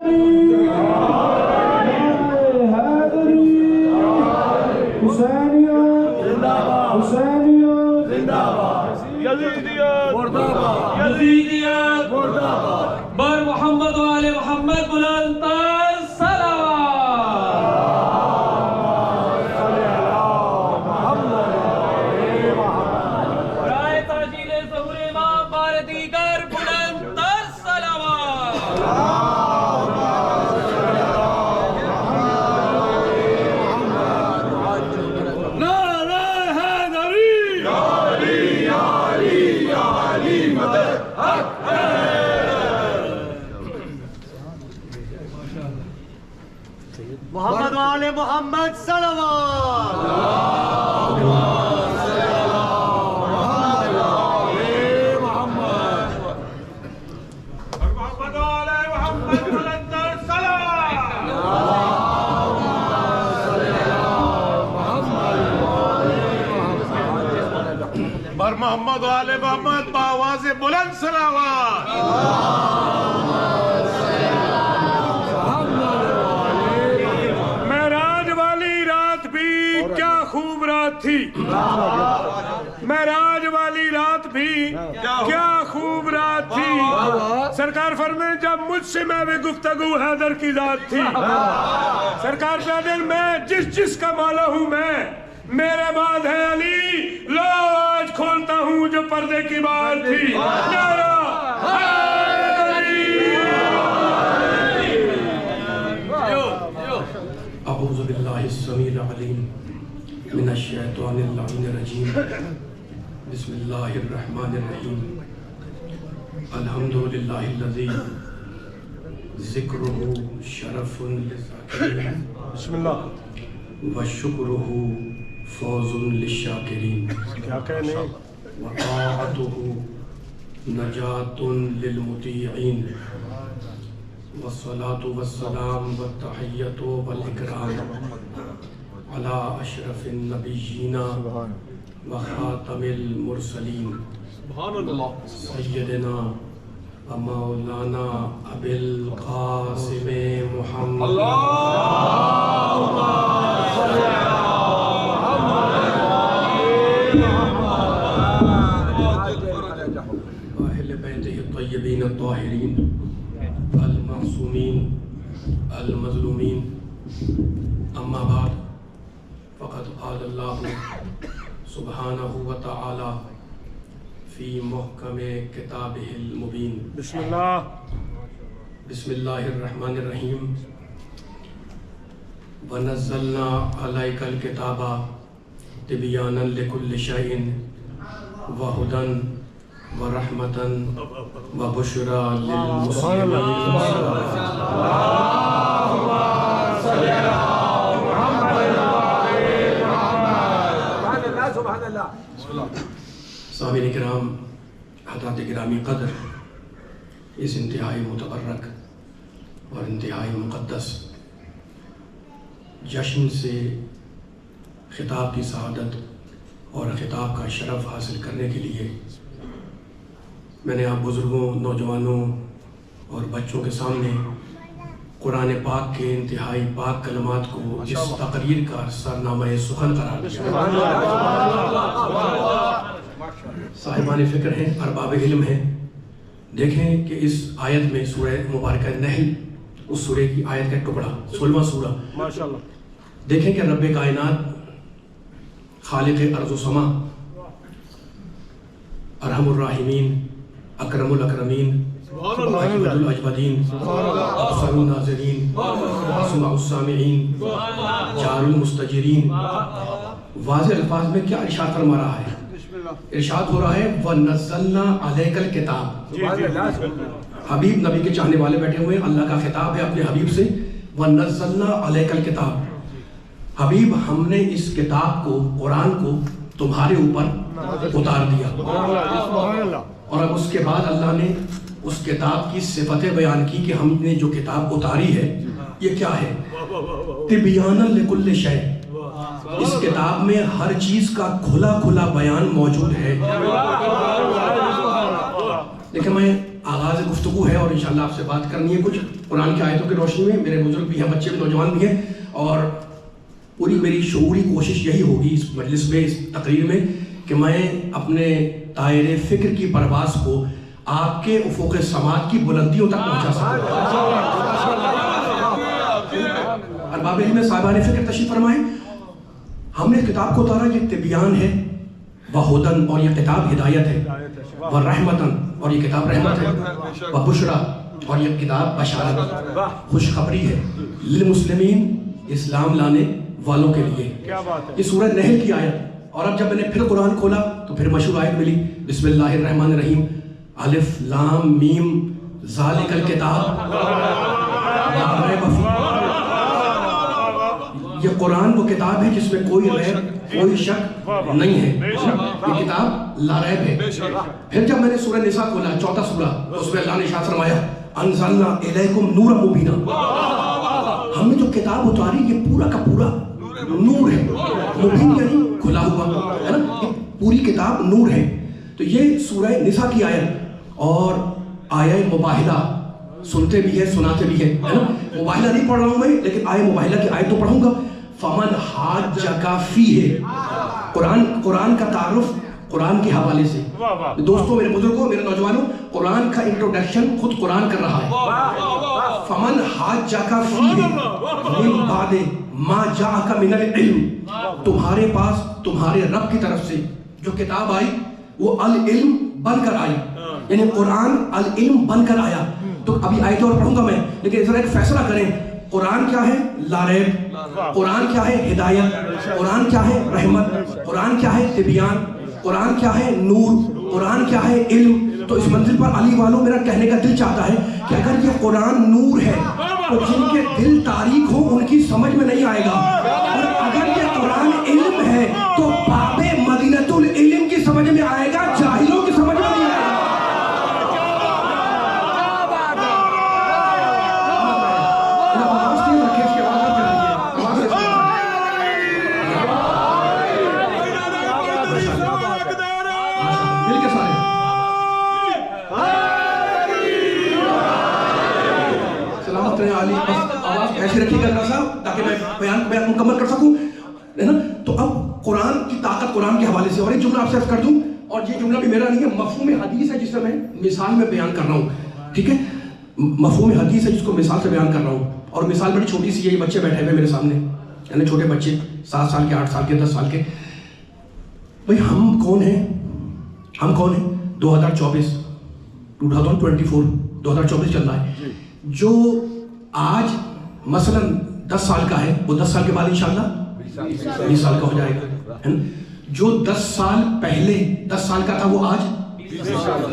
بر محمد و آل محمد بلند تر صلوات. برائے تاجیل ظہور امام بار دیگر بلند تر صلوات. محمد وآل محمد صلوات. بر محمد وآل محمد بآواز بلند صلوات. معراج والی رات بھی کیا خوب رات تھی. معراج والی رات بھی کیا خوب رات تھی. سرکار فرمائے جب مجھ سے میں گفتگو حیدر کی ذات تھی. سرکار فرمائے میں جس کا مولا ہوں میں میرے بعد ہے علی. لو آج کھولتا ہوں جو پردے کی بات تھی. نعرہ حیدری. اعوذ باللہ السمیع العلیم من الشیطان اللعین الرجیم. بسم اللہ الرحمن الرحیم. الحمدللہ الذی ذکرہ شرف للذاکرین بسم اللہ وشکرہ فوز للشاکرین کیا کہنے. وطاعتہ نجات للمطیعین والصلاة والسلام والتحیۃ والاکرام علی اشرف النبیین وخاتم المرسلین سیدنا و مولانا ابی القاسم محمد واہل بیتہ الطیبین الطاہرین المعصومین المظلومین. اما بعد فقد قال اللہ سبحانہ وتعالی فی محکم کتابہ المبین. بسم اللہ. بسم اللہ الرحمن الرحیم. ونزلنا علیک الکتاب تبیانا لکل شیء وہدی ورحمۃ وبشریٰ للمسلمین. سامعین کرام، حضرات گرامی قدر، اس انتہائی متبرک اور انتہائی مقدس جشن سے خطاب کی سعادت اور خطاب کا شرف حاصل کرنے کے لیے میں نے آپ بزرگوں، نوجوانوں اور بچوں کے سامنے قرآن پاک کے انتہائی پاک کلمات کو اس تقریر کا سرنامہ سخن قرار دیا. صاحبان فکر ہیں، ارباب علم ہیں. دیکھیں کہ اس آیت میں سورہ مبارکہ نحل، اس سورہ کی آیت کا ٹکڑا 16واں سورہ، ماشاءاللہ. دیکھیں کہ رب کائنات، خالق ارض و سما، ارحم الراحمین، اکرم الاکرمین، اجود الاجودین، ابصر الناظرین، اسمع السامعین، جار المستجرین. واضح الفاظ میں کیا ارشاد فرما رہا ہے؟ ارشاد ہو رہا ہے وَنَزَّلْنَا عَلَيْكَ الْكِتَابَ. حبیب نبی کے چاہنے والے بیٹھے ہوئے ہیں، اللہ کا خطاب ہے اپنے حبیب سے. وَنَزَّلْنَا عَلَيْكَ الْكِتَابَ. حبیب ہم نے اس کتاب کو، قرآن کو تمہارے اوپر اتار دیا. اور اب اس کے بعد اللہ نے اس کتاب کی صفتیں بیان کی کہ ہم نے جو کتاب اتاری ہے یہ کیا ہے؟ تبیانا لکل شیء. اس کتاب میں ہر چیز کا کھلا کھلا بیان موجود ہے. لیکن میں آغاز گفتگو ہے اور انشاءاللہ آپ سے بات کرنی ہے کچھ قرآن کی آیتوں کی روشنی میں میرے بزرگ بھی ہیں, بچے بھی, نوجوان بھی ہیں, اور پوری میری شعوری کوشش یہی ہوگی اس مجلس میں, اس تقریر میں, کہ میں اپنے دائرے فکر کی پرواز کو آپ کے افق سماعت کی بلندیوں تک پہنچا سکوں. ارباب علم صاحبان فکر تشریف فرمائیں. ہم نے کتاب کو اتارا, یہ تبیان ہے, وہدن, اور یہ کتاب ہدایت ہے, ورحمتن, اور یہ کتاب رحمت ہے, وبشرا, اور یہ کتاب بشارت, خوشخبری ہے, للمسلمین, اسلام لانے والوں کے لیے. یہ سورہ نحل کی آیت. اور اب جب میں نے پھر قرآن کھولا تو پھر مشہور آیت ملی, بسم اللہ الرحمن الرحیم, الف لام میم ذالک الکتاب لا ریب فیہ. یہ قرآن وہ کتاب ہے جس میں کوئی ریب, کوئی شک نہیں ہے. یہ کتاب لا ریب ہے. پھر جب میں نے سورہ نساء کھولا, 4 سورہ, اس میں اللہ نے ارشاد فرمایا انزلنا الیکم نورا مبینا. ہم نے جو کتاب اتاری یہ پورا کا پورا نور ہے. مبین یعنی کھلا ہوا ہے نا, یہ پوری کتاب نور ہے. تو یہ سورہ نساء کی آیت. اور آیہ مباہلہ سنتے بھی ہیں, سناتے بھی ہیں, ہے نا. مباہلہ نہیں پڑھ رہا ہوں میں, لیکن آیہ مباہلہ کی آیت تو پڑھوں گا. فمن حاجک فیہ, قرآن کا تعارف قرآن کے حوالے سے. دوستوں, میرے بزرگوں, میرے نوجوانوں, قرآن کا انٹروڈکشن خود قرآن کر رہا ہے. فمن حاجک فیہ من بعد ما جاءک من العلم, تمہارے پاس تمہارے رب کی طرف سے جو کتاب آئی وہ العلم بن کر آئی, یعنی قرآن العلم بن کر آیا. تو ابھی آیتیں اور پڑھوں گا میں, لیکن ذرا ایک فیصلہ کریں. قرآن کیا ہے؟ لا ریب. قرآن کیا ہے؟ ہدایت. قرآن کیا ہے؟ رحمت. قرآن کیا ہے؟ تبیان. قرآن کیا ہے؟ نور. قرآن کیا ہے؟ علم. تو اس منزل پر علی والوں میرا کہنے کا دل چاہتا ہے کہ اگر یہ قرآن نور ہے تو جن کے دل تاریک ہو ان کی سمجھ میں نہیں آئے گا, اور اگر یہ قرآن علم ہے تو باب مدینۃ العلم کی سمجھ میں آئے گا, جاہلوں کی سمجھ میں نہیں آئے گا. ایسے رکھی گا صاحب تاکہ میں بیان مکمل کر سکوں, ہے نا. تو اب قرآن کی طاقت قرآن کے حوالے سے, اور ایک جملہ آپ سے عرض کر دوں, اور یہ جملہ بھی میرا نہیں ہے, مفہوم حدیث ہے جس سے میں مثال میں بیان کر رہا ہوں, ٹھیک ہے. مفہوم حدیث ہے جس کو مثال سے بیان کر رہا ہوں, اور مثال بڑی چھوٹی سی ہے. یہ بچے بیٹھے ہوئے میرے سامنے, یعنی چھوٹے بچے, 7 سال کے, 8 سال کے, 10 سال کے. بھائی ہم کون ہیں؟ ہم کون ہیں؟ 2024 چل رہا ہے. جو آج مثلا 10 سال کا ہے وہ 10 سال کے بعد انشاءاللہ 20 سال کا ہو جائے گا. جو 10 سال پہلے 10 سال کا تھا وہ آج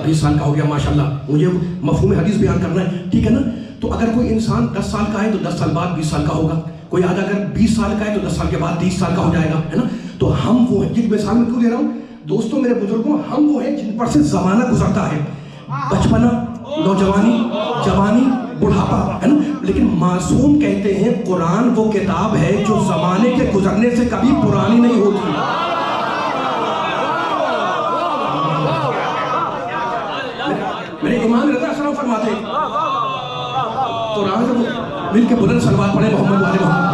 20 سال کا ہو گیا. ماشاءاللہ, مجھے مفہوم حدیث بیان کرنا ہے, ٹھیک ہے نا. تو اگر کوئی انسان 10 سال کا ہے تو 10 سال بعد 20 سال کا ہوگا. کوئی آج اگر 20 سال کا ہے تو 10 سال کے بعد 30 سال کا ہو جائے گا, ہے نا. تو ہم وہ ہیں, جن مثال میں کیوں دے رہا ہوں دوستوں, میرے بزرگوں, ہم وہ ہیں جن پر سے زمانہ گزرتا ہے, بچپنا, نوجوانی, جوانی, بڑھاپا, ہے نا. لیکن معصوم کہتے ہیں قرآن وہ کتاب ہے جو زمانے کے گزرنے سے کبھی پرانی نہیں ہوتی. میرے امام رضا السلام فرماتے ہیں قرآن سے مل کے بلند صلوات پڑھیں محمد والے محمد.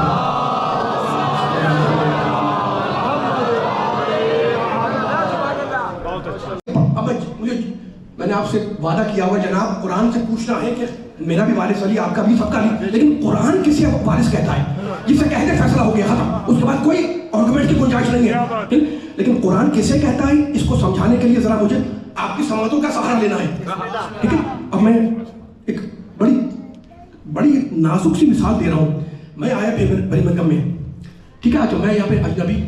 میں نے آپ سے وعدہ کیا ہوا جناب, قرآن سے پوچھنا ہے کہ میرا بھی وارث علی, آپ کا بھی, سب کا نہیں, لیکن قرآن کسی وارث کہتا ہے جسے کہتے فیصلہ ہو گیا ختم, اس کے بعد کوئی آرگومنٹ کی گنجائش نہیں ہے. لیکن قرآن کسے کہتا ہے اس کو سمجھانے کے لیے ذرا مجھے آپ کی سماعتوں کا سہارا لینا ہے, ٹھیک ہے. اب میں ایک بڑی نازک سی مثال دے رہا ہوں. میں آیا برمنگھم میں, ٹھیک ہے. تو میں یہاں پہ اجنبی,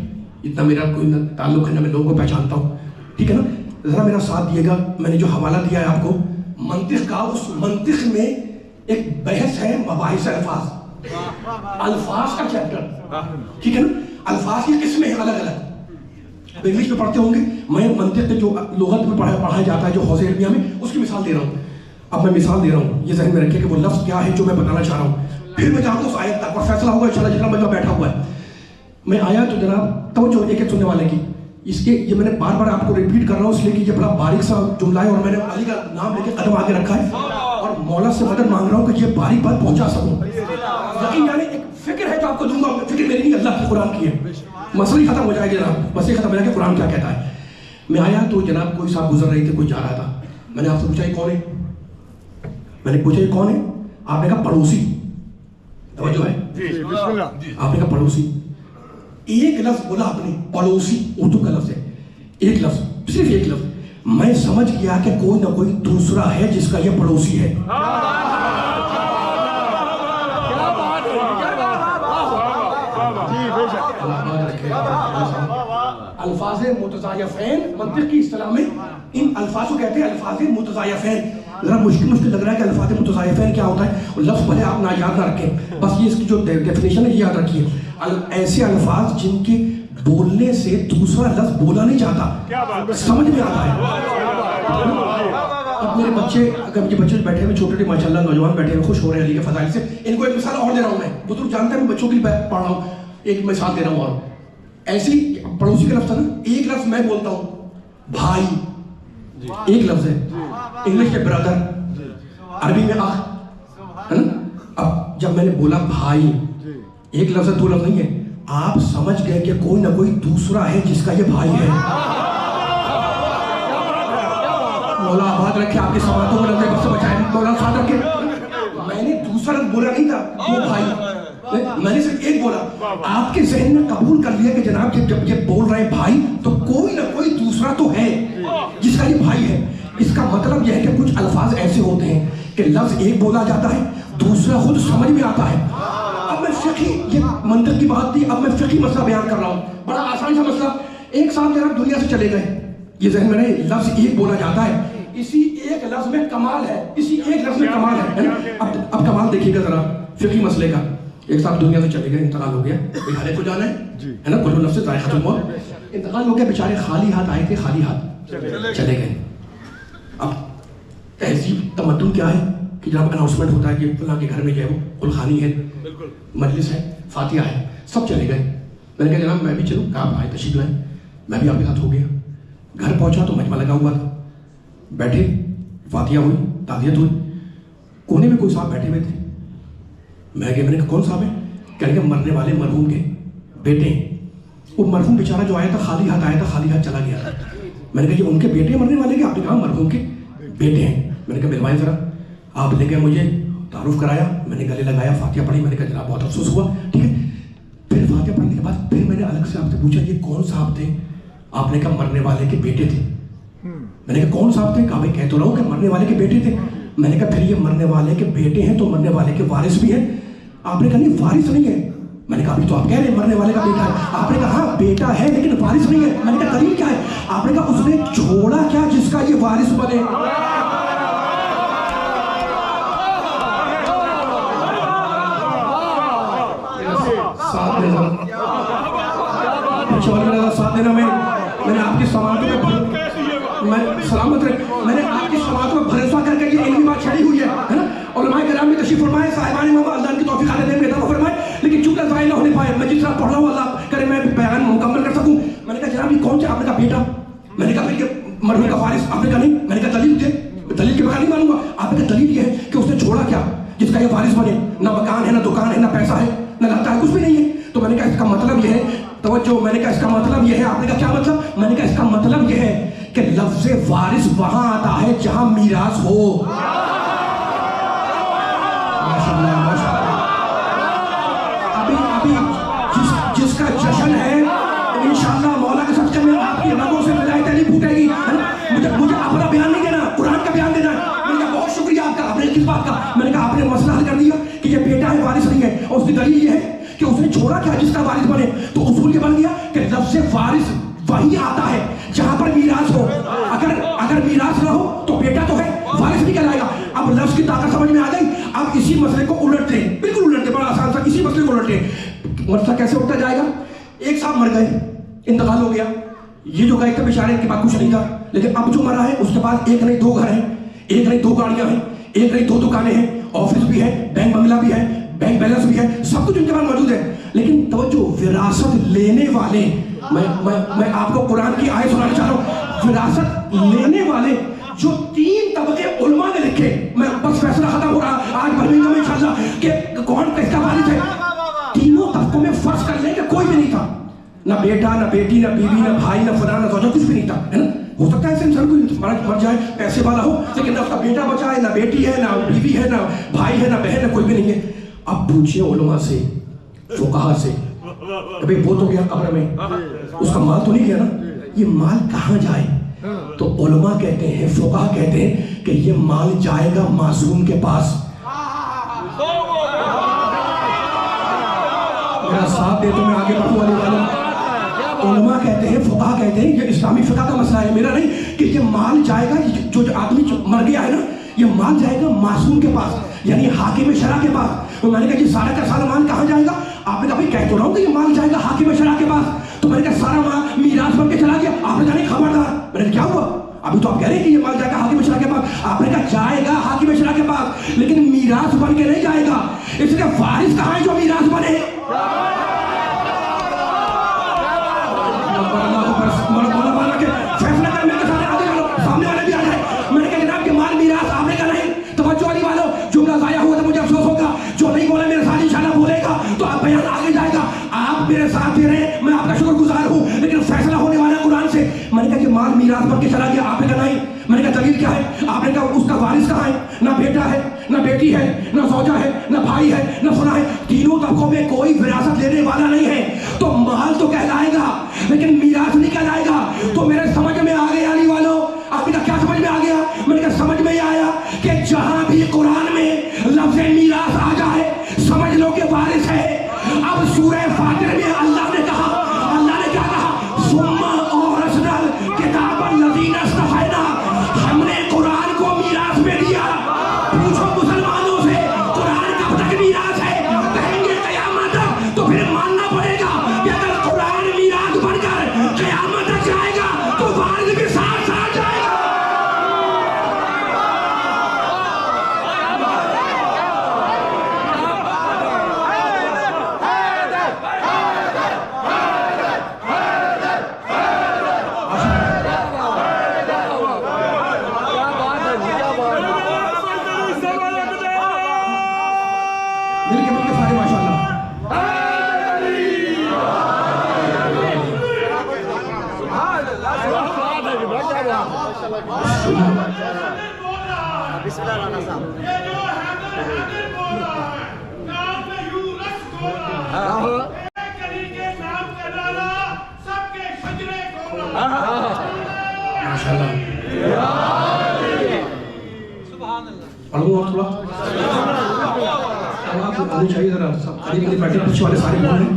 اتنا میرا کوئی تعلق ہے نہ, میں لوگوں کو پہچانتا ہوں, ٹھیک ہے نا. ذرا میرا ساتھ دیے گا. میں نے جو حوالہ دیا ہے آپ کو منطق کا, اس منطق میں ایک بحث ہے مباحث الفاظ, الفاظ کا چیپٹر, ٹھیک ہے نا. الفاظ کی قسمیں ہیں الگ الگ, انگلش میں پڑھتے ہوں گے. میں منطق جو لغت میں پڑھایا جاتا ہے جو حوزہ علمیہ میں, اس کی مثال دے رہا ہوں. اب میں مثال دے رہا ہوں, یہ ذہن میں رکھیں کہ وہ لفظ کیا ہے جو میں بتانا چاہ رہا ہوں. پھر میں جاؤں گا اس آیت تک اور فیصلہ ہوگا انشاءاللہ جتنا مجمع بیٹھا ہوا ہے. میں آیا تو جناب توجہ ایک ایک سننے والے کی, اس کے یہ میں نے بار آپ کو ریپیٹ کر رہا ہوں اس لیے کہ یہ بڑا باریک سا جملہ ہے, اور میں نے علی کا نام لے کے قدم آگے رکھا ہے, اور اب مولا سے مدد مانگ رہا ہوں کہ یہ باری بات پہنچا سکوں. یقین جانے ایک فکر ہے جو آپ کو دوں گا, فکر میری نہیں, اللہ کی قرآن کی ہے. مسئلہ ہی ختم ہو جائے گا جناب, مسئلہ ختم ہو جائے گا قرآن کیا کہتا ہے. میں آیا تو جناب کوئی صاحب گزر رہے تھے, کوئی جا رہا تھا. میں نے آپ سے پوچھا یہ کون ہے, میں نے پوچھا یہ کون ہے, آپ نے کہا پڑوسی. توجہ ہے, آپ نے کہا پڑوسی. ایک لفظ بولا آپ نے, پڑوسی, اردو کا لفظ ہے, ایک لفظ, صرف ایک لفظ. میں سمجھ گیا کہ کوئی نہ کوئی دوسرا ہے جس کا یہ پڑوسی ہے. الفاظ متضایفین منطق کی اصطلاح میں ان الفاظ کو کہتے ہیں الفاظ متضایفین. ذرا مشکل لگ رہا ہے کہ الفاظ متضایفین کیا ہوتا ہے, اور لفظ بھلے آپ نہ یاد نہ رکھیں, بس یہ اس کی جو ڈیفینیشن ہے یہ یاد رکھیے. ایسے الفاظ جن کے بولنے سے دوسرا لفظ بولا نہیں جاتا, سمجھ میں آتا ہے. اب میرے بچے, اگر مجھے بچے بیٹھے ہوئے چھوٹے ماشاءاللہ نوجوان بیٹھے ہوئے خوش ہو رہے ہیں علی کے فضائل سے, ان کو ایک مثال اور دے رہا ہوں. میں بزرگ جانتے ہیں, میں بچوں کے لیے پڑھ رہا ہوں, ایک مثال دے رہا ہوں. اور ایسی پڑوسی کا لفظ ہے نا, ایک لفظ میں بولتا ہوں بھائی, ایک لفظ ہے. انگلش میں برادر, عربی میں اخ, ہے نا. اب جب میں نے بولا بھائی, ایک لفظ ہے, دو لفظ نہیں ہے. آپ سمجھ گئے کہ کوئی نہ کوئی دوسرا ہے جس کا یہ بھائی ہے. مولا آباد رکھے آپ کے سوالوں میں لگے, بس سے بچائیں, مولا ساتھ رکھے. میں نے دوسرا لفظ بولا نہیں تھا وہ بھائی, میں نے صرف ایک بولا. آپ کے ذہن میں قبول کر لیا کہ جناب جب یہ بول رہے بھائی تو کوئی نہ کوئی دوسرا تو ہے جس کا یہ بھائی ہے. اس کا مطلب یہ ہے کہ کچھ الفاظ ایسے ہوتے ہیں کہ لفظ ایک بولا جاتا ہے, دوسرا خود سمجھ میں آتا ہے. اب میں فقہی, یہ منطق کی بات تھی, اب میں فقہی مسئلہ بیان کر رہا ہوں, بڑا آسان سا مسئلہ. ایک صاحب جناب دنیا سے چلے گئے, یہ ذہن میں نہیں, لفظ ایک بولا جاتا ہے, اسی ایک لفظ میں کمال ہے, اسی ایک لفظ میں کمال ہے. اب کمال دیکھیے گا ذرا فقہی مسئلے کا. ایک صاحب دنیا سے چلے گئے, انتقال ہو گیا, بھائی کو جانا ہے نا, کل نفس ذائقۃ الموت. انتقال ہو گیا, بیچارے خالی ہاتھ آئے تھے, خالی ہاتھ چلے گئے. اب تہذیب تمدن کیا ہے کہ جب اناؤنسمنٹ ہوتا ہے کہ فلاں کے گھر میں جو ہے وہ قلخانی ہے, مجلس ہے, فاتحہ ہے, سب چلے گئے. میں نے کہا جناب میں بھی چلوں, کہا آئے تشریف لائیں. میں بھی آپ کے ساتھ ہو گیا. گھر پہنچا تو مجمع لگا ہوا تھا, بیٹھے, فاتحہ ہوئی, تعزیت ہوئی. کونے میں کوئی صاحب بیٹھے ہوئے تھے. میں نے کہا کون صاحب ہے؟ کہنے کہ مرنے والے مرحوم کے بیٹے. وہ مرحوم بیچارہ جو آیا تھا خالی ہاتھ آیا تھا, خالی ہاتھ چلا گیا. میں نے کہا یہ ان کے بیٹے مرنے والے کے؟ آپ نے کہا مرحوم کے بیٹے ہیں. میں نے کہا ملوائیں ذرا. آپ لے گئے, مجھے تعارف کرایا, میں نے گلے لگایا, فاتحہ پڑھی. میں نے کہا جناب بہت افسوس ہوا, ٹھیک ہے. پھر فاتحہ پڑھنے کے بعد پھر میں نے الگ سے آپ سے پوچھا یہ کون صاحب تھے؟ آپ نے کہا مرنے والے کے بیٹے تھے. میں نے کہا کون صاحب تھے؟ کہا میں کہہ تو رہا ہوں کہ مرنے والے کے بیٹے تھے. میں نے کہا پھر یہ مرنے والے کے بیٹے ہیں تو مرنے والے کے وارث بھی ہیں؟ آپ نے کہا نہیں وارث نہیں ہے. میں نے کہا ابھی تو آپ کہہ رہے ہیں مرنے والے کا بیٹا ہے. آپ نے کہا ہاں بیٹا ہے لیکن وارث نہیں ہے. میں نے کہا دلیل کیا ہے؟ آپ نے کہا اس نے چھوڑا کیا جس کا یہ وارث بنے؟ ساتھ دینا. میں نے آپ کی سماعتوں میں سلامت رہے, میں نے آپ کی سماعتوں میں بھروسہ کر کے یہ علمی بات چھڑی ہوئی ہے نا. علماء کرام نے تشریف فرمائے, صاحبان امام, اللہ کی توفیق علیہ نے عطا فرمائے, لیکن چونکہ ضائع نہ ہونے پائے. میں جس طرح پڑھ رہا ہوں اللہ کرے میں بیان مکمل کر سکوں. میں نے کہا جناب یہ کون سے؟ آپ نے کہا بیٹا. میں نے کہا پھر یہ مرحوم کا وارث؟ آپ نے کہا نہیں. میں نے کہا دلیل دے. دلیل کے بغیر نہیں مانوں گا. آپ نے کہا دلیل یہ ہے کہ اس نے چھوڑا کیا جس کا یہ وارث بنے؟ نہ مکان ہے, نہ دکان ہے, نہ پیسہ ہے, نہ لگتا ہے, کچھ بھی نہیں ہے. تو میں نے کہا اس کا مطلب یہ ہے, توجہ, میں نے کہا اس کا مطلب یہ ہے. آپ نے کہا کیا مطلب؟ میں نے کہا اس کا مطلب یہ ہے کہ لفظ وارث وہاں آتا ہے جہاں میراث ہو. ابھی جس کا جشن ہے انشاءاللہ مولا کے صدقے میں آپ کی رگوں سے ملائی تیلی پھوٹے گی. مجھے اپنا بیان نہیں دینا, قرآن کا بیان دینا. میں نے کہا بہت شکریہ آپ کا. آپ نے کس بات کا؟ میں نے کہا آپ نے مسئلہ حل کر دیا کہ یہ بیٹا ہے, وارث نہیں ہے. اور اس کی دلیل یہ ہے کہ اس نے چھوڑا کیا جس کا وارث بنے. تو اصول یہ بن گیا کہ لفظ وارث وہی آتا ہے جہاں پر میراث ہو. اگر میراث نہ ہو تو بیٹا تو ہے, وارث نہیں کہلائے گا. اب لفظ کی طاقت سمجھ میں آ گئی. اب اسی مسئلے کو الٹ دیں, بالکل الٹ دیں, بڑا آسان تھا. اسی مسئلے کو الٹ دیں. مسئلہ کیسے اٹھتا جائے گا؟ ایک صاحب مر گئے, انتقال ہو گیا. یہ جو گئے تھے بیچارے ان کے پاس کچھ نہیں تھا, لیکن اب جو مرا ہے اس کے پاس ایک نہیں دو گھر ہیں, ایک نہیں دو گاڑیاں ہیں, ایک نہیں دو دکانیں ہیں, آفس بھی ہے, بینک بنگلہ بھی ہے, بینک بیلنس بھی ہے, سب کچھ ان کے پاس موجود ہے. لیکن توجہ, وراثت لینے والے, میں آپ کو قرآن کی آیت سنانا چاہ رہا ہوں. وراثت لینے والے جو 3 طبقے علماء نے لکھے. میں بس فیصلہ ختم ہو رہا آج برمنگھم میں انشاءاللہ کہ کون کس کا وارث ہے. تینوں طبقوں میں فرض کر لیں کہ کوئی بھی نہیں تھا, نہ بیٹا نہ بیٹی نہ بیوی نہ بھائی نہ فلاں نہ زوجہ, کچھ بھی نہیں تھا, ہے نا. ہو سکتا ہے ایسے انسان کو مر جائے, پیسے والا ہو, لیکن نہ اس کا بیٹا بچا ہے, نہ بیٹی ہے, نہ بیوی ہے, نہ بھائی ہے, نہ بہن ہے, کوئی بھی نہیں ہے. اب پوچھئے علماء سے, فقہا سے, ابھی وہ تو گیا قبر میں, اس کا مال تو نہیں گیا نا, یہ مال کہاں جائے؟ تو علماء کہتے ہیں, فقہا کہتے ہیں کہ یہ مال جائے گا معصوم کے پاس. میرا ساتھ دے تو میں آگے بڑھوں والے والوں. علماء کہتے ہیں, فقہا کہتے ہیں, یہ اسلامی فقہ کا مسئلہ ہے, میرا نہیں, کہ یہ مال جائے گا, جو آدمی مر گیا ہے نا, یہ مال جائے گا معصوم کے پاس, یعنی حاکم شرع کے پاس. تو میں نے کہا یہ سارا کا سارا مال کہاں جائے گا؟ آپ نے کہا بھائی کہہ تو رہا ہوں کہ یہ مال جائے گا حاکم شرع کے پاس. تو میں نے کہا سارا مال میراث بن کے چلا گیا. آپ نے کہا نہیں خبردار. میں نے کہا کیا ہوا؟ ابھی تو آپ کہہ رہے ہیں کہ یہ مال جائے گا حاکم شرع کے پاس. آپ نے کہا جائے گا حاکم شرع کے پاس, لیکن میراث بن کے نہیں جائے گا. اس لیے وارث کہاں ہے جو میراث بنے؟ فیصلہ کر میرے سامنے آگے چلو, سامنے والے بھی آ جائے. میں نے کہا جناب کہ مال میراث, آپ نے کہا نہیں. توجہ والی والوں, جملہ ضائع ہوا تو مجھے افسوس ہوگا, جو نہیں بولا میرے ساتھ انشاءاللہ بولے گا تو آپ بیان آگے جائے گا. آپ میرے ساتھ دے رہے ہیں, میں آپ کا شکر گزار ہوں, لیکن فیصلہ ہونے والا ہے قرآن سے. میں نے کہا کہ مال میراث بن کے چلا گیا. آپ نے کہا نہیں. میں نے کہا دلیل کیا ہے؟ آپ نے کہا اس کا وارث کہاں ہے؟ نہ بیٹا ہے, نہ بیٹی ہے, نہ زوجہ ہے, نہ بھائی ہے, نہ فلاں ہے. تینوں طبقوں میں کوئی وراثت لینے والا نہیں ہے. تو مال تو کہلائے گا لیکن میراث نہیں کہلائے گا. تو میرے سمجھ میں آ گیا علی والوں, آپ نے کہا کیا سمجھ میں آ گیا؟ میں نے کہا سمجھ میں آیا کہ جہاں بھی قرآن میں لفظ میراث آ جائے سمجھ لو کہ وارث ہے. اب سورہ فاتر میں اللہ نے کہا, اللہ نے کیا کہا؟ ثم اورثنا الکتاب الذین اصطفینا, ہم نے قرآن کو میراث میں دیا. پوچھو مسلمانوں سے قرآن کب تک میراث ہے؟ کہیں گے قیامت تک. تو پھر ماننا پڑے گا کہ اگر قرآن میراث بن کر قیامت تک جائے گا تو وارث بھی ساتھ ساتھ جائے گا. مل کے سارے ماشاءاللہ. بسم اللہ الرحمن الرحیم. پڑھوں اور تھوڑا آپ کو آنے چاہیے ذرا سب قریب کے بیٹھے پیچھے والے سارے بول رہے ہیں.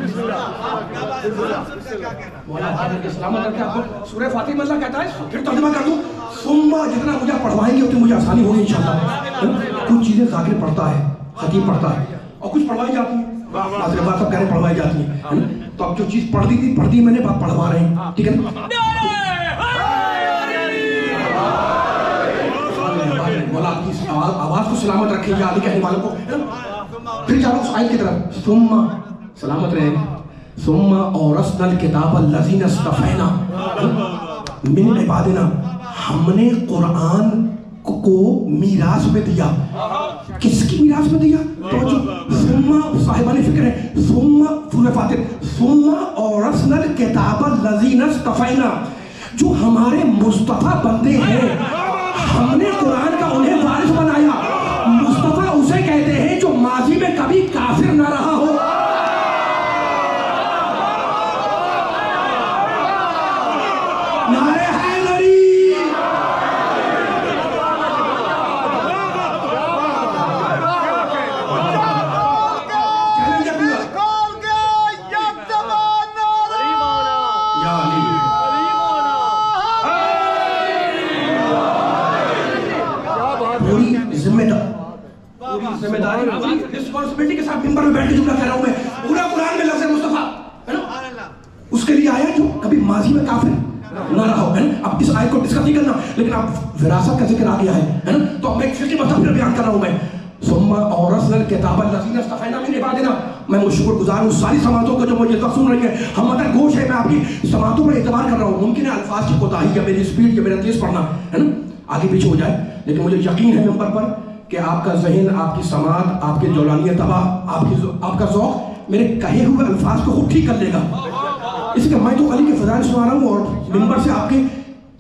مولا حاضر کے سلامت رکھے آپ کو. سورہ فاتر اللہ کہتا ہے, پھر ترجمہ کر دوں, ثم جتنا مجھے پڑھوائیں گے اتنی مجھے آسانی ہوگی انشاءاللہ. کچھ چیزیں ذاکر پڑھتا ہے, خطیب پڑھتا ہے, اور کچھ پڑھوائی جاتی ہیں. حضرت بات سب کہہ رہے ہیں پڑھوائی جاتی ہیں. تو اب جو چیز پڑھ دی تھی, پڑھ دی میں نے, بات پڑھوا رہے ہیں, ٹھیک ہے نا. مولا آپ کی آواز کو سلامت رکھے گا, آدھی کہنے والوں کو. پھر جاؤ اس آیت کی طرف, ثم سلامت رہے, ثم اورثنا الکتاب الذین اصطفینا من عبادنا, ہم نے قرآن کو میراث میں دیا. کس کی میراث میں دیا؟ ثم صاحبان فکر ہے, ثم سورہ فاتر, ثم اورثنا الکتاب الذین اصطفینا, جو ہمارے مصطفیٰ بندے ہیں ہم نے قرآن کا انہیں وارث بنایا. مصطفیٰ اسے کہتے ہیں جو ماضی میں کبھی کافر نہ رہا ہو. نعرہ حیدری. یا علی. پوری ذمہ داری رسپانسبلٹی کے ساتھ ممبر میں بیٹھ کے جملہ کہہ رہا ہوں میں. پورا قرآن میں لفظ مصطفیٰ ہے نا, اس کے لیے آیا جو کبھی ماضی میں کافر نہ رہا ہو, ہے نا. اب اس آیت کو ڈسکس نہیں کرنا, لیکن اب وراثت کا ذکر آ گیا ہے نا, تو اب میں ایک فقہی مسئلہ پھر بیان کر رہا ہوں میں. ثم اورثنا الکتاب الذین اصطفینا من عبادنا, میں شکر گزار ہوں ساری سماعتوں کو جو مجھے سن رہی ہیں. ہم مدر گوش ہے, میں آپ کی سماعتوں پر اعتبار کر رہا ہوں. ممکن ہے الفاظ کی کوتاہی یا میری اسپیڈ یا میرا تیز پڑھنا, ہے نا. آگے پیچھے ہو جائے، لیکن مجھے یقین ہے ممبر پر کہ آپ کا ذہن، آپ کی سماعت، آپ کے جولانی طبع، آپ کا ذوق میرے کہے ہوئے الفاظ کو خود ٹھیک کر لے گا. اس لیے میں تو علی کے فضائل سنا رہا ہوں اور ممبر سے آپ کے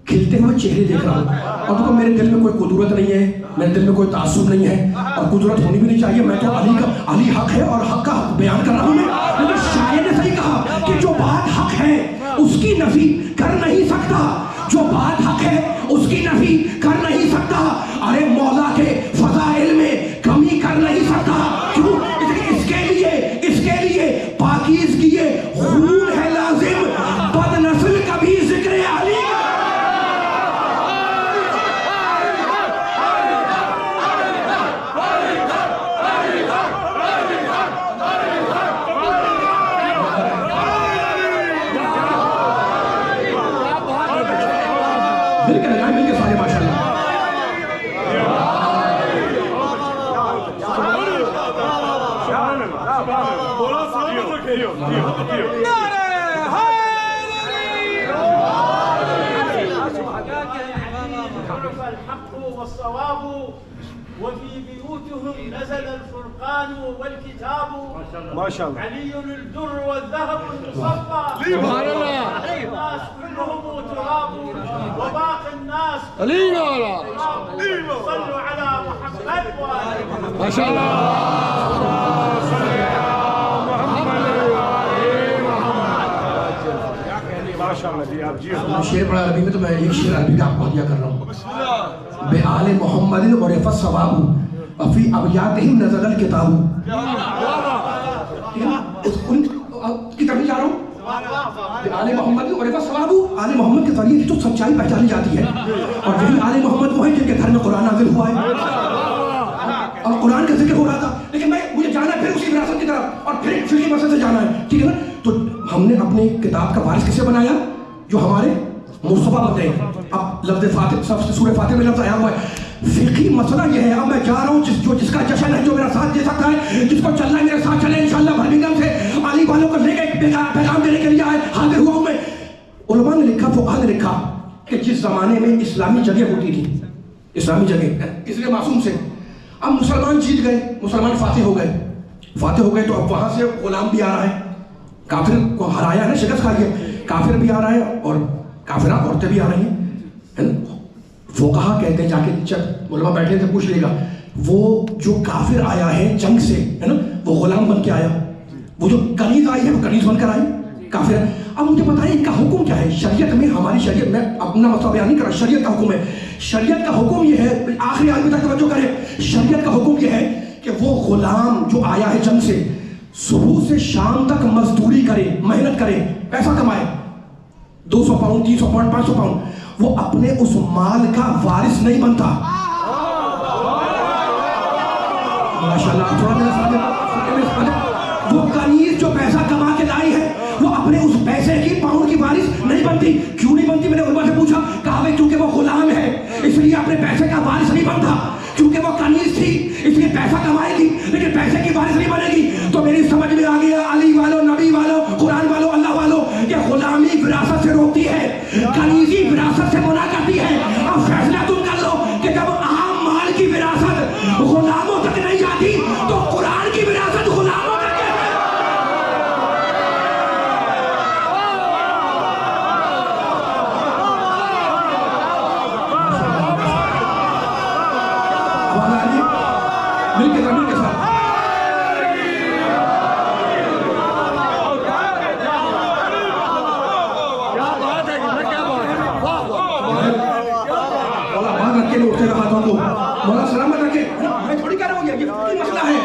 کھلتے ہوئے چہرے دیکھ رہا ہوں. اور تو میرے دل میں کوئی قدرت نہیں ہے، میرے دل میں کوئی تعصب نہیں ہے، اور قدرت ہونی بھی نہیں چاہیے. میں تو علی حق ہے اور حق کا حق بیان کر رہا ہوں. لیکن شاعر نے صحیح کہا کہ جو بات حق ہے اس کی نفی کر نہیں سکتا، جو بات حق ہے اس کی نفی کر نہیں سکتا. ارے مولا کے فضائل میں کمی کر نہیں سکتا. کیوں؟ اس کے لیے پاکیزگی خون ہے لازم، بد نسل کبھی ذکر علی مل کے سارے ماشاء اللہ. الحق والصواب وفي بيوتهم نزل الفرقان والكتاب ما شاء الله. علي الدر والذهب المصفى سبحان الله. الناس كلهم تراب وباقي الناس علی والا صلوا على محمد وآله ما شاء شعر پڑھا عربی میں، تو میں ایک شعر عربی کا آپ کو ہدیہ کر رہا ہوں. بے آل محمد عرف الثواب وفی ابیاتہم نزل الکتاب. کی طرف جا رہا ہوں. بے آل محمد عرف الثواب، آل محمد کے ذریعے تو سچائی پہچانی جاتی ہے، اور یہی آل محمد وہ ہے جن کے گھر میں قرآن نازل ہوا ہے اور قرآن کا ذکر ہو رہا تھا. لیکن مجھے جانا ہے پھر اسی وراثت کی طرف، اور پھر فقہی مسئلے سے جانا ہے، ٹھیک ہے نا. تو ہم نے اپنی کتاب کا وارث کسے بنایا؟ جو ہمارے مصطفیٰ بندے. اب لفظ فاتح، سورہ فاتح میں لفظ آیا ہوا ہے. فقہی مسئلہ یہ ہے، اب میں جا رہا ہوں جس کا جشن ہے، جو میرا ساتھ دے سکتا ہے، جس کو چلنا ہے میرے ساتھ چلے. انشاءاللہ برمنگھم سے علی والوں کو لے کے پیغام دینے کے لیے حاضر ہوا ہوں میں. علماء نے لکھا، فقہاء نے لکھا کہ جس زمانے میں اسلامی جگہ ہوتی تھی، اسلامی جگہ اس لیے معصوم سے، اب مسلمان جیت گئے، مسلمان فاتح ہو گئے، تو اب وہاں سے غلام بھی آ رہا ہے. کافر کو ہرایا ہے، شکست کھائی ہے، کافر بھی آ رہا ہے اور کافرہ عورتیں بھی آ رہی ہیں. فقہا کہتے ہیں، جا کے علماء بیٹھے تھے، پوچھ لے گا، وہ جو کافر آیا ہے جنگ سے، ہے نا، وہ غلام بن کے آیا. وہ جو کنیز آئی ہے وہ کنیز بن کر آئی، کافر. اب مجھے بتائیں ان کا حکم کیا ہے شریعت میں؟ ہماری شریعت میں اپنا مسئلہ بیان نہیں کر رہا، شریعت کا حکم ہے. شریعت کا حکم یہ ہے، آخری آیت تک توجہ کریں. شریعت کا حکم یہ ہے کہ وہ غلام جو آیا ہے جنگ سے، صبح سے شام تک مزدوری کرے، محنت کرے، پیسہ کمائے، 200 پاؤنڈ، 300 پاؤنڈ، 500 پاؤنڈ. وہ اپنے اس مال کا وارث نہیں بنتا. ماشاءاللہ، تھوڑا میرے سامنے. وہ کنیز جو پیسہ کما کے لائی ہے، وہ اپنے اس پیسے کی، پاؤنڈ کی وارث نہیں بنتی. کیوں نہیں بنتی؟ میں نے علماء سے پوچھا، کہا بھائی کیونکہ وہ غلام ہے، اس لیے اپنے پیسے کا وارث نہیں بنتا. کیونکہ وہ کنیز تھی اس لیے پیسہ کمائے گی لیکن پیسے کی وارث نہیں بنے گی. تو میری سمجھ میں آ گیا، علی والوں، نبی والوں، قرآن والوں، اللہ والوں، کہ غلامی وراثت سے روکتی ہے، کنیزی وراثت سے منع کرتی ہے. اب فیصلہ تم کر لو کہ جب عام مال کی وراثت غلاموں تک نہیں جاتی تو قرآن کی وراثت غلاموں تک کیسے؟ مل کے زمین کے ساتھ مولا سلامت رکھے. میں تھوڑی کہہ رہا ہوں یہ مسئلہ ہے،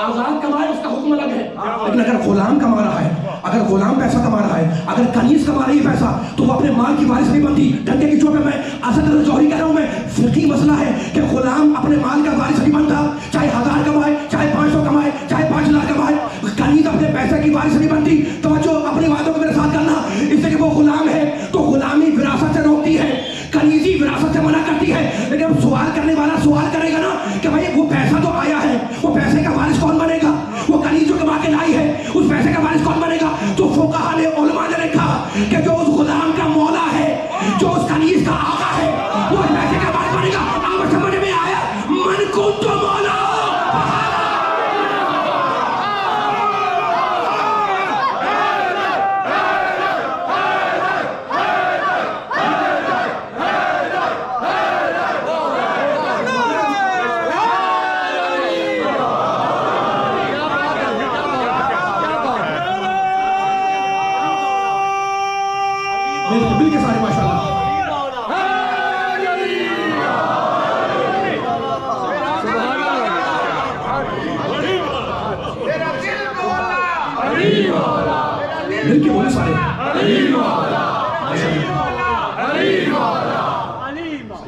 آزاد کمائے اس کا حکم الگ ہے. لیکن اگر غلام کما رہا ہے، اگر غلام پیسہ کما رہا ہے، اگر کنیز کما رہی ہے پیسہ، تو وہ اپنے مال کی وارث نہیں بنتی. ڈنڈے کی چوٹ پہ میں اسد جوہری کہہ رہا ہوں، میں فقہی مسئلہ ہے کہ غلام اپنے مال کا وارث نہیں بنتا. چاہے 1000 کمائے، چاہے 500 کمائے، چاہے 5 لاکھ کمائے، کنیز اپنے پیسے کی وارث نہیں بنتی. توجہ اپنی باتوں کو میرے ساتھ کرنا. اس لیے کہ وہ غلام ہے تو غلامی وراثت سے روکتی ہے، کنیزی وراثت سے منع کرتی ہے. لیکن اب سوال کرنے والا سوال کرے گا نا کہ بھائی وہ پیسہ تو آیا ہے، وہ پیسے کا وارث کون بنے گا؟ وہ کنیز جو کما کے لائی ہے اس پیسے کا وارث کون بنے گا؟ تو فقہاء نے، علماء نے لکھا کہ جو اس غلام کا مولا ہے، جو اس کنیز کا آقا ہے، مل کے بولے سارے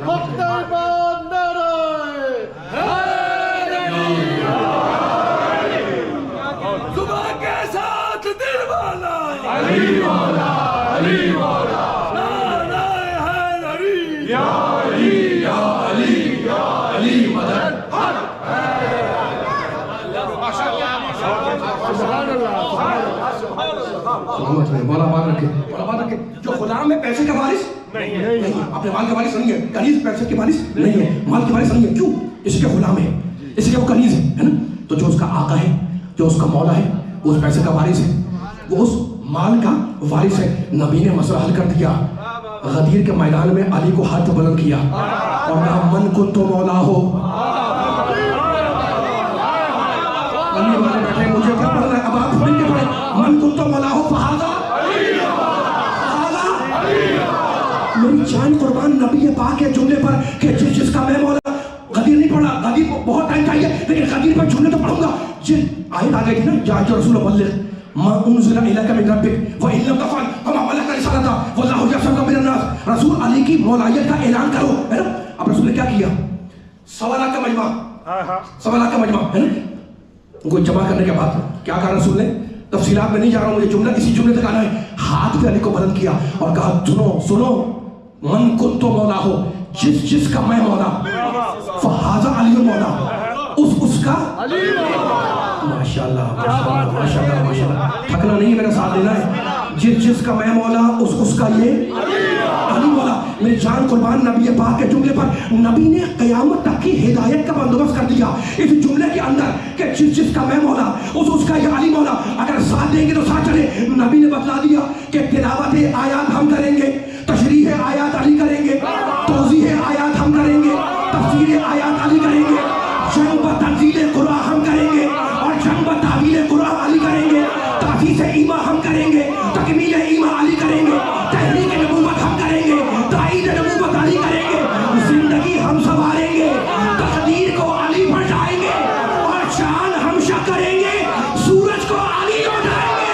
مقتدیان صبح کے ساتھ دل والا علی مولا علی مولا نعرہ حیدری یا علی یا علی یا علی مدد سبحان اللہ مولا بات رکھے جو غلام ہے پیسے کا وارث نہیں اپنے مال کا وارث نہیں ہے کنیز پیسے کے وارث نہیں ہے مال کے وارث نہیں ہے کیوں اس کے غلام ہے اس لیے وہ کنیز ہے نا تو جو اس کا آقا ہے جو اس کا مولا ہے وہ اس پیسے کا وارث ہے وہ اس مال کا وارث ہے نبی نے مسئلہ حل کر دیا غدیر کے میدان میں علی کو ہاتھ بلند کیا اور کہا من کنتو مولا ہو علی والے بیٹھے مجھے کیا پڑھ رہا ہے اب آپ مل کے پڑھیں من کنتو مولا ہو فہذا میری جان قربان نبی پاک کے جملے پر کہ جس کا میں مولا غدیر نہیں پڑھا غدیر کو بہت ٹائم چاہیے لیکن غدیر پر جملے تو پڑھوں گا جن آیت آگئی تھی نا جا رسول بلغ ما انزل الیک من ربک وان لم تفعل فما بلغت رسالته واللہ یعصمک من الناس رسول علی کی مولایت کا اعلان کرو ہے نا اب رسول نے کیا کیا 1.25 لاکھ کا مجمع 1.25 لاکھ کا مجمع ہے نا ان کو جمع کرنے کے بعد کیا کہا رسول نے تفصیلات میں نہیں جا رہا ہوں مجھے جملہ اسی جملے تک آنا ہے ہاتھ پہ علی کو بلند کیا اور کہا سنو من کنتو مولا ہو جس کا میں مولا فہذا علی مولا اس کا ماشاءاللہ تھکنا نہیں ہے میرا ساتھ دینا ہے جس کا میں مولا اس کا یہ علی مولا میری جان قربان نبی پاک کے جملے پر نبی نے قیامت تک کی ہدایت کا بندوبست کر دیا اس جملے کے اندر کہ جس کا میں مولا اس کا یہ علی مولا اگر ساتھ دیں گے تو ساتھ چلے نبی نے بتلا دیا کہ تلاوت آیات ہم کریں گے تشریح آیات علی کریں گے توضیح آیات ہم کریں گے تفسیر آیات علی کریں گے جنگ و تنزیل قرآن ہم کریں گے اور جنگ و تعویل قرآن علی کریں گے تحفیظ ایمان ہم کریں گے تکمیل ایمان علی کریں گے تحریک نبوت ہم کریں گے تائید نبوت علی کریں گے زندگی ہم سنواریں گے تقدیر کو علی پر جائیں گے اور چاند ہم شک کریں گے سورج کو علی اٹھائیں گے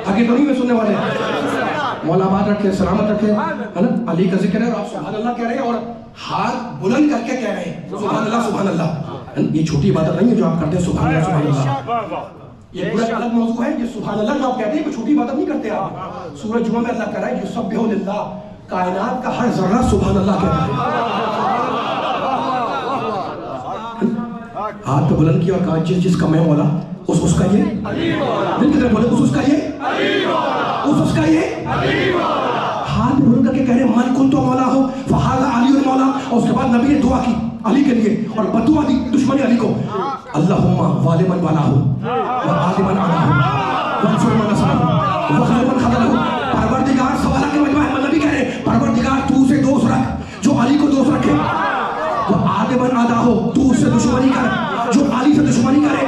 آگے تو نہیں میں سننے والے مولا بات رکھے سلامت رکھے ہے نا علی کا ذکر ہے اور آپ سبحان اللہ کہہ رہے ہیں اور ہاتھ بلند کر کے کہہ رہے ہیں سبحان اللہ یہ چھوٹی عبادت نہیں ہے جو آپ کرتے ہیں سبحان اللہ یہ پورا الگ موضوع ہے یہ سبحان اللہ جو آپ کہتے ہیں کوئی چھوٹی عبادت نہیں کرتے آپ سورہ جمعہ میں اللہ کہہ رہا ہے یسبح للہ کائنات کا ہر ذرہ سبحان اللہ کہہ رہا ہے ہاتھ پہ بلند کیا اور کہا جس کا میں مولا اس کا یہ دل کی طرف بولے اس کا یہ اس کا یہ ہاتھ بلند کر کے کہہ رہے من کنتو مولا ہو فہذا علی مولا اور اس کے بعد نبی نے دعا کی علی کے لیے اور بددعا دی دشمن علی کو اللہم والی من والا ہو وآل من علا ہو وانصر من نصر ہو وخذل من خذل ہو پروردگار سوالہ کے مجمع ہے نبی کہہ رہے پروردگار تو اسے دوست رکھ جو علی کو دوست رکھے وہ آدم آدھا ہو تو اس سے دشمنی کر جو علی سے دشمنی کرے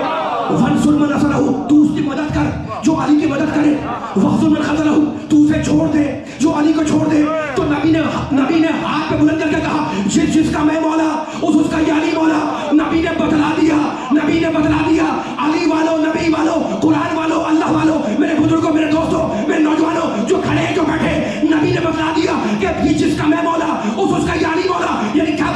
وانصر من نصر ہو تو اس کی مدد کر جو علی کی مدد کرے وخذل من خذل ہو تو اسے چھوڑ دے جو علی کو چھوڑ دے تو نبی نے ہاتھ پہ بلند کر کے کہا جس کا میں مولا اس کا یہ علی مولا نبی نے بتلا دیا علی والو نبی والو قرآن والو اللہ والو میرے بزرگوں میرے دوستوں میرے نوجوانوں جو کھڑے ہیں جو بیٹھے نبی نے بتلا دیا کہ جس کا میں مولا اس کا یہ علی مولا یعنی کیا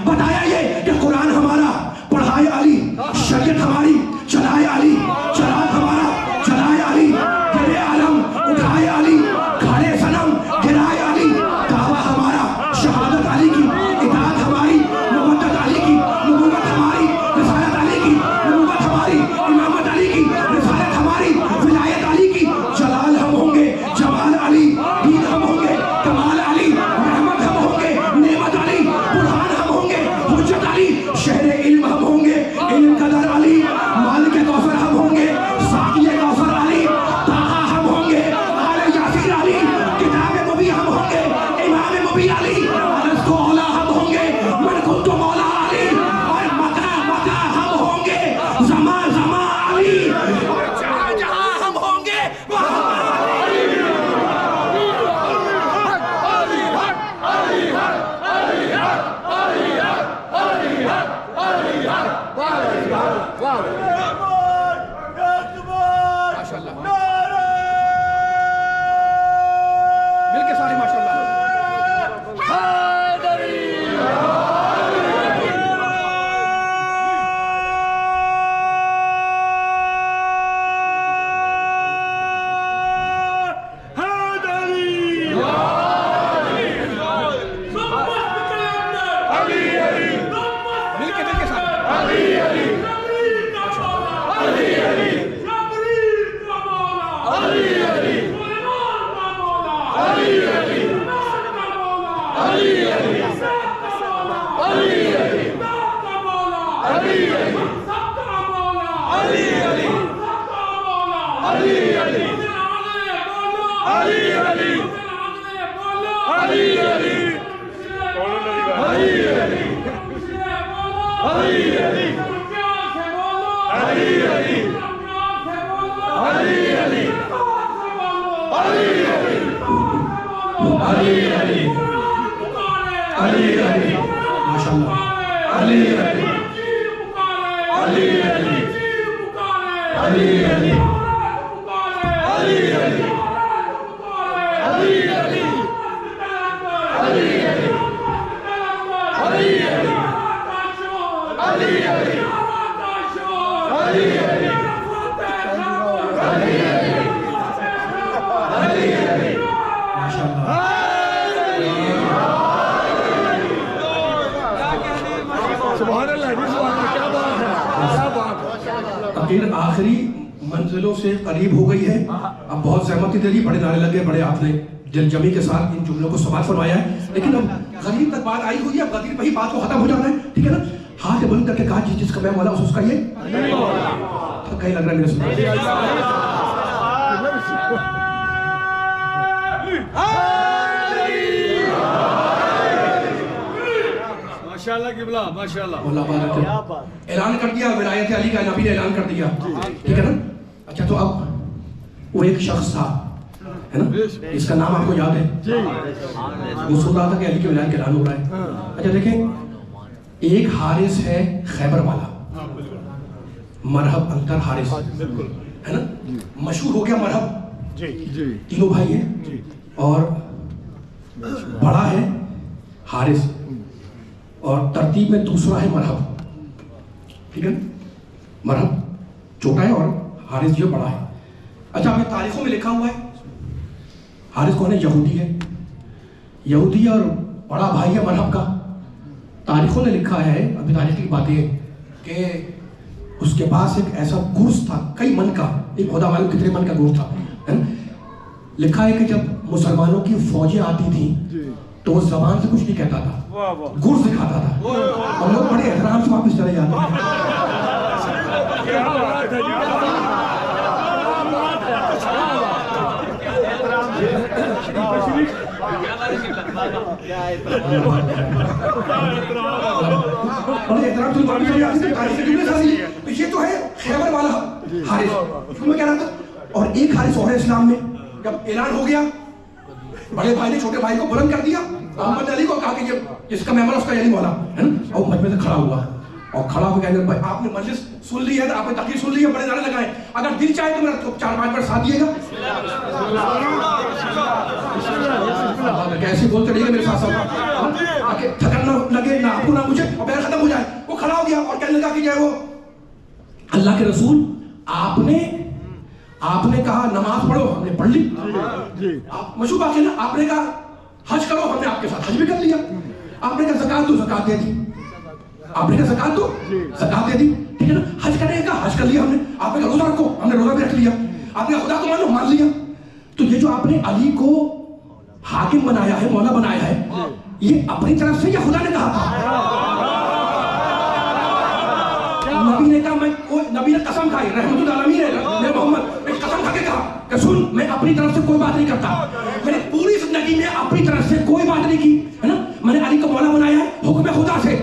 بتایا یہ کہ قرآن ہمارا پڑھائے علی شریعت ہماری چلائے علی چراغ ہمارا چلائے علی گرے عالم اٹھائے علی کھڑے صنم گرائے علی دعویٰ ہمارا شہادت علی کی اطاعت ہماری مودت علی کی نبوت ہماری رسالت علی کی نبوت ہماری امامت علی کی رسالت ہماری ولایت علی کی جلال ہم ہوں گے جمال علی دین ہم ہوں گے کمال علی رحمت ہم ہوں گے نعمت علی برہان ہم ہوں گے حجت علی شہر علم ہم ہوں گے علم قدر علی مالک کوثر ہم ہوں گے ساقی کوثر علی طاہا ہم ہوں گے آل یاسین علی کتاب مبی ہم ہوں گے امام مبی علی عرض کو اولا ہم ہوں گے من کنتو مولا علی تقریر آخری منزلوں سے قریب ہو گئی ہے. اب بہت سہمتی دے دی, بڑے نعرے لگے, بڑے آپ نے دل جمی کے ساتھ ان جملوں کو سماعت فرمایا ہے. لیکن اب غدیر تک بات آئی ہوئی ہے, اب غدیر پہ ہی بات کو ختم ہو جانا ہے, ٹھیک ہے نا. ہاتھ بلند کر کے کہا جس کا میں مولا اس کا یہ کہیں لگ رہا ہے میرے ساتھ. ماشاءاللہ قبلہ ماشاءاللہ. اعلان کر دیا ولایت علی کا, نبی نے اعلان کر دیا, ٹھیک ہے نا. اچھا تو اب وہ ایک شخص تھا, ہے نا, اس کا نام آپ کو یاد ہے, وہ سن رہا تھا کہ علی کی ولایت کا اعلان ہو رہا ہے. اچھا دیکھیں, ایک حارث ہے خیبر والا, مرحب انتر حارث, ہے نا, مشہور ہو گیا مرحب. تینوں بھائی ہیں, اور بڑا ہے حارث, اور ترتیب میں دوسرا ہے مرحب, ٹھیک ہے. مرحب چھوٹا ہے اور حارث جو بڑا ہے. اچھا ہمیں تاریخوں میں لکھا ہوا ہے حارث کون ہے, یہودی ہے, یہودی اور بڑا بھائی ہے مرحب کا. تاریخوں نے لکھا ہے, ابھی تاریخ کی باتیں, کہ اس کے پاس ایک ایسا گرز تھا کئی من کا, ایک خدا معلوم کتنے من کا گرز تھا, ہے نا. لکھا ہے کہ جب مسلمانوں کی فوجیں آتی تھیں تو وہ زبان سے کچھ نہیں کہتا تھا, گرز دکھاتا تھا, اور لوگ بڑے احترام سے واپس چلے جاتے ہیں. یہ تو ہے خیبر والا حارث, میں کہہ رہا تھا. اور ایک حارث اور اسلام میں جب اعلان ہو گیا, بڑے بھائی نے چھوٹے بھائی کو بلند کر دیا, محمد علی کو کہا کہ یہ اس کا ممبر اس کا یعنی مولا, ہے نا. اور مجمع سے کھڑا ہوا, اور کھڑا ہو گیا, بھائی آپ نے مجلس سن لی ہے, آپ نے تقریر سن لی ہے, بڑے نعرے لگائیں, اگر دل چاہے تو میرا 4-5 منٹ ساتھ دیے گا. کیسے بولتے رہیے میرے ساتھ ساتھ, تھکن نہ لگے نہ آپ کو نہ مجھے, اور بیان ختم ہو جائے. وہ کھڑا ہو گیا اور کہنے لگا کہ وہ اللہ کے رسول, آپ نے کہا نماز پڑھو, ہم نے پڑھ لی. مشہور بات ہے نا, آپ نے کہا حج کرو, ہم نے آپ کے ساتھ حج بھی کر لیا. آپ نے کہا زکات دو, زکات دے دی. آپ نے کہا زکات دو, زکات دے دی, ٹھیک ہے نا. حج کرنے کا حج کر لیا ہم نے. آپ نے کہا روزہ رکھو, ہم نے روزہ بھی رکھ لیا. آپ نے خدا کو مانو, مان لیا. تو یہ جو آپ نے علی کو حاکم بنایا ہے, مولا بنایا ہے, یہ اپنی طرف سے یا خدا نے کہا تھا؟ نبی نے کہا, نبی نے قسم کھائی, رحمت العالمین ہے محمد, میں قسم کھا کے کہا کہ سن, میں اپنی طرف سے کوئی بات نہیں کرتا, میں نے پوری زندگی میں اپنی طرف سے کوئی بات نہیں کی, ہے نا. میں نے علی کو مولا بنایا ہے حکم خدا سے.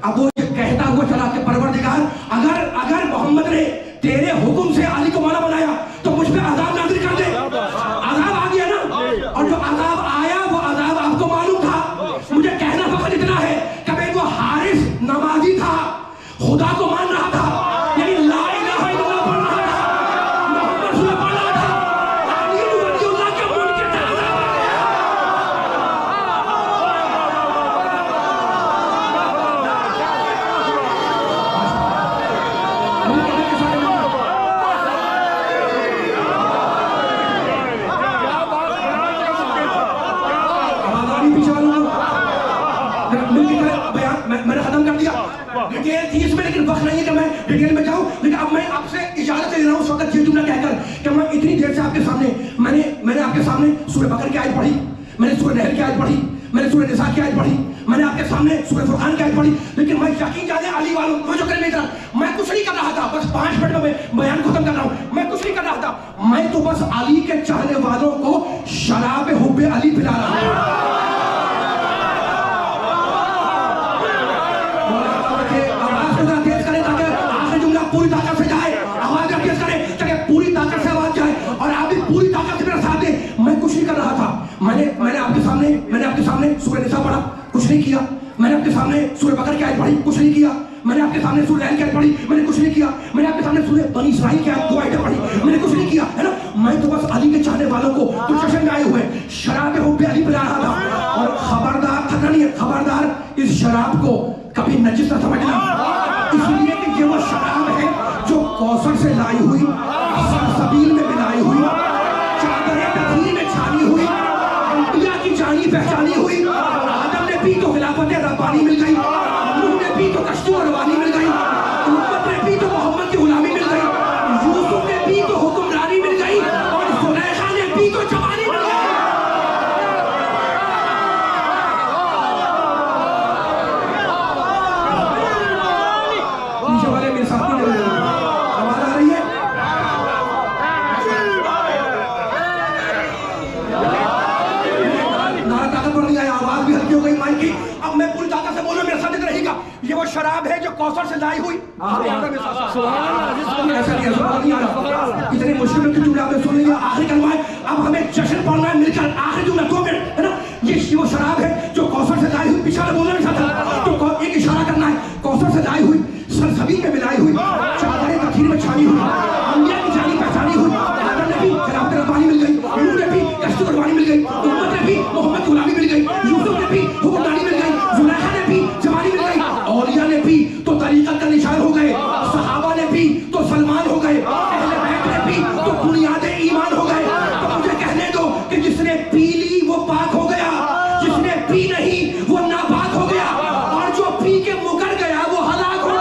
اب وہ کہتا ہوا چلا کہ پروردگار, اگر محمد نے تیرے حکم سے علی کو مولا بنایا تو مجھ پہ عذاب نازل کر دے. عذاب آ گیا نا, اور جو عذاب آیا وہ عذاب آپ کو معلوم تھا. مجھے کہنا فقط اتنا ہے کہ بھائی وہ حارث نمازی تھا, خدا کو مان رہا تھا, یعنی لا الہ الا اللہ پڑھ رہا تھا, محمد رسول اللہ پڑھ رہا تھا. علی ولی اللہ کے منکر تھا. میں نے ختم کر دیا, ڈیٹیل تھی اس میں, لیکن وقت نہیں ہے کہ میں ڈیٹیل میں جاؤں. لیکن اب میں آپ سے اجازت لے رہا ہوں اس وقت یہ جملہ کہہ کر کہ میں اتنی دیر سے آپ کے سامنے, میں نے آپ کے سامنے سورہ بقرہ کی آیت پڑھی, میں نے سورہ نحل کی آیت پڑھی, میں نے سورہ نساء کی آیت پڑھی, میں نے آپ کے سامنے سورہ فرقان کی آیت پڑھی, لیکن میں یقین جانے علی والوں جو کرنے میری طرح میں کچھ نہیں کر رہا تھا. بس 5 منٹ میں بیان ختم کر رہا ہوں. میں کچھ نہیں کر رہا تھا, میں تو بس علی کے چاہنے والوں کو شراب حب علی پلا رہا ہوں. آواز کو ذرا تیز کریں تاکہ آخری جملہ پوری طاقت سے جائے. آواز ذرا تیز کریں تاکہ پوری طاقت سے آواز جائے, اور آپ بھی پوری طاقت سے میرا ساتھ دیں. میں کچھ نہیں کر رہا تھا. میں نے آپ کے سامنے سورہ نساء پڑھا, کچھ نہیں کیا. میں نے آپ کے سامنے سورہ بقرہ کی آیت پڑھی, کچھ نہیں کیا. میں نے آپ کے سامنے سورہ العین کی آیت پڑھی, میں نے کچھ نہیں کیا. میں نے آپ کے سامنے سورہ بنی اسرائیل کی آیت 2 آیتیں پڑھی, میں نے کچھ نہیں کیا, ہے نا. میں تو بس علی کے چاہنے والوں کو جو جشن میں آئے ہوئے شراب حب علی پلا رہا تھا. اور خبردار, خطرہ نہیں ہے, خبردار اس شراب کو کبھی نجس نہ سمجھنا, اس لیے کہ یہ وہ شراب ہے جو کوثر سے لائی ہوئی, سلسبیل میں ملائی ہوئی, چادر تطہیر میں چھانی ہوئی, انبیاء کی جانی پہچانی ہوئی. آدم نے پی تو خلافت ربانی مل گئی, نوح نے پی تو کشتی اور روانی مل گئی, محمد نے پی تو محمد کی غلامی مل گئی, یوسف نے پی تو حکمرانی مل گئی, اور زلیخا نے پی تو جوانی مل گئی. پیچھے والے میرے ساتھی نے آواز آ رہی ہے؟ نارا طاقت پر نہیں آیا, آواز بھی ہلکی ہو گئی مائک کی. اب میں پوری طاقت سے بولوں, میرے ساتھ رہے گا. یہ وہ شراب ہے جو کوثر سے لائی ہوئی. ایسا نہیں ہے, سبحان نہیں آ رہا. اتنے مشکل کی جملے آپ نے سن لیا. آخری کلمہ ہے, اب ہمیں جشن پڑھنا ہے مل کر. آخری جملہ 2 منٹ, ہے نا. یہ وہ شراب ہے جو کوثر سے لائی ہوئی. پیچھے والے بولنے میں ساتھ تو ایک اشارہ کرنا ہے. کوثر سے لائی ہوئی, سلسبیل میں ملائی ہوئی, چادر تطہیر میں چھانی ہوئی, انبیاء کی جانی پہچانی ہوئی. آدم نے بھی خلافت ربانی مل گئی, نوح نے بھی کشتی اور روانی مل گئی, محمد نے بھی محمد کی غلامی مل گئی, یوسف نے بھی حکمرانی مل گئی, زلیخا نے بھی جوانی مل گئی, اولیاء نے بھی تو طریقت کا نشان ہو گئے, صحابہ نے بھی تو سلمان ہو گئے, اہل بیت نے بھی تو بنیاد ایمان ہو گئے. تو مجھے کہنے دو کہ جس نے پی لی وہ پاک ہو گیا, جس نے پی نہیں وہ ناپاک ہو گیا, اور جو پی کے مکر گیا وہ ہلاک ہو گیا.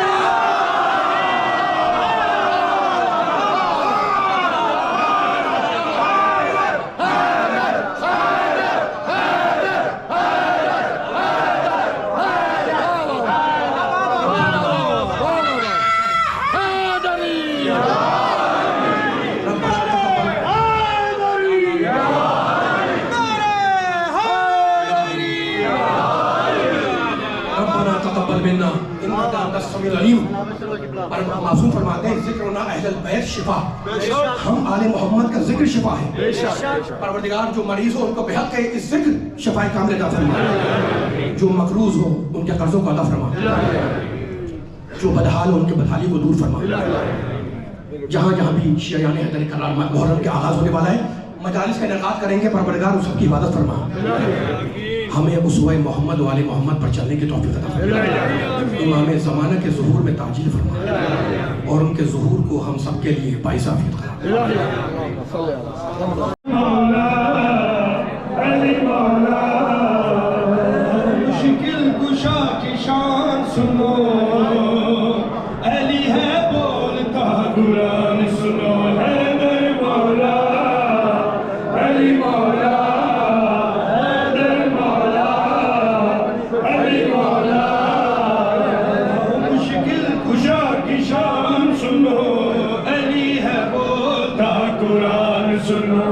اور معصوم فرماتے ہیں ذکرنا اہل البیت شفا, ہم آل محمد کا ذکر شفا ہے. پروردگار جو مریض ہو ان کو بحق ہے اس ذکر شفا کامل عطا فرما, جو مقروض ہو ان کے قرضوں کو عطا فرما, جو بدحال ہو ان کے بدحالی کو دور فرما. جہاں جہاں بھی شیعیان حیدر کرار محرم کے آغاز ہونے والا ہے, مجالس کا انعقاد کریں گے, پروردگار ان سب کی عبادت فرما. ہمیں اسوہ محمد و آل محمد پر چلنے کی توفیق عطا فرما. امام زمانہ کے ظہور میں تعجیل فرما, اور ان کے ظہور کو ہم سب کے لیے باعث عافیت قرار. مشکل کشا کی شان سنو, علی ہے بولتا قرآن سنو, حیدر مولا, علی مولا, حیدر مولا, علی مولا. مشکل کشا کی شان سنو, علی ہے بولتا قرآن سنو.